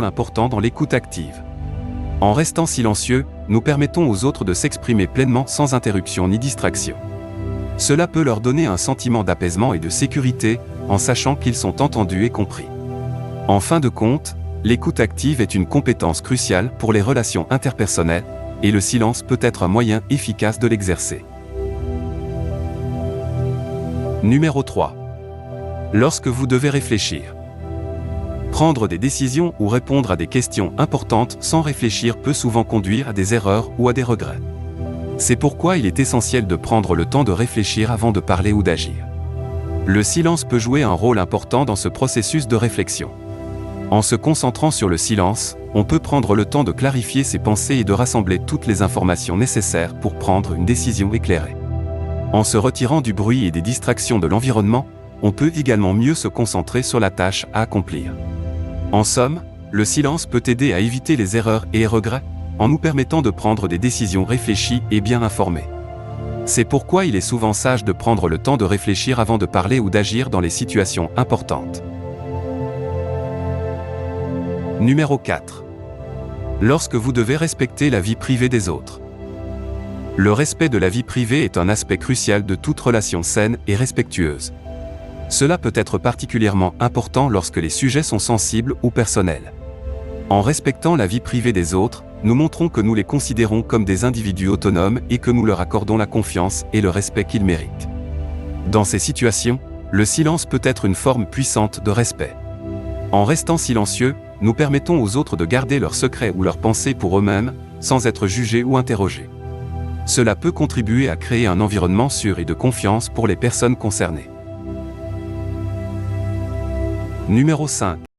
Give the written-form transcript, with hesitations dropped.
important dans l'écoute active. En restant silencieux, nous permettons aux autres de s'exprimer pleinement sans interruption ni distraction. Cela peut leur donner un sentiment d'apaisement et de sécurité, en sachant qu'ils sont entendus et compris. En fin de compte, l'écoute active est une compétence cruciale pour les relations interpersonnelles, et le silence peut être un moyen efficace de l'exercer. Numéro 3. Lorsque vous devez réfléchir. Prendre des décisions ou répondre à des questions importantes sans réfléchir peut souvent conduire à des erreurs ou à des regrets. C'est pourquoi il est essentiel de prendre le temps de réfléchir avant de parler ou d'agir. Le silence peut jouer un rôle important dans ce processus de réflexion. En se concentrant sur le silence, on peut prendre le temps de clarifier ses pensées et de rassembler toutes les informations nécessaires pour prendre une décision éclairée. En se retirant du bruit et des distractions de l'environnement, on peut également mieux se concentrer sur la tâche à accomplir. En somme, le silence peut aider à éviter les erreurs et les regrets, en nous permettant de prendre des décisions réfléchies et bien informées. C'est pourquoi il est souvent sage de prendre le temps de réfléchir avant de parler ou d'agir dans les situations importantes. Numéro 4. Lorsque vous devez respecter la vie privée des autres. Le respect de la vie privée est un aspect crucial de toute relation saine et respectueuse. Cela peut être particulièrement important lorsque les sujets sont sensibles ou personnels. En respectant la vie privée des autres, nous montrons que nous les considérons comme des individus autonomes et que nous leur accordons la confiance et le respect qu'ils méritent. Dans ces situations, le silence peut être une forme puissante de respect. En restant silencieux, nous permettons aux autres de garder leurs secrets ou leurs pensées pour eux-mêmes, sans être jugés ou interrogés. Cela peut contribuer à créer un environnement sûr et de confiance pour les personnes concernées. Numéro 5.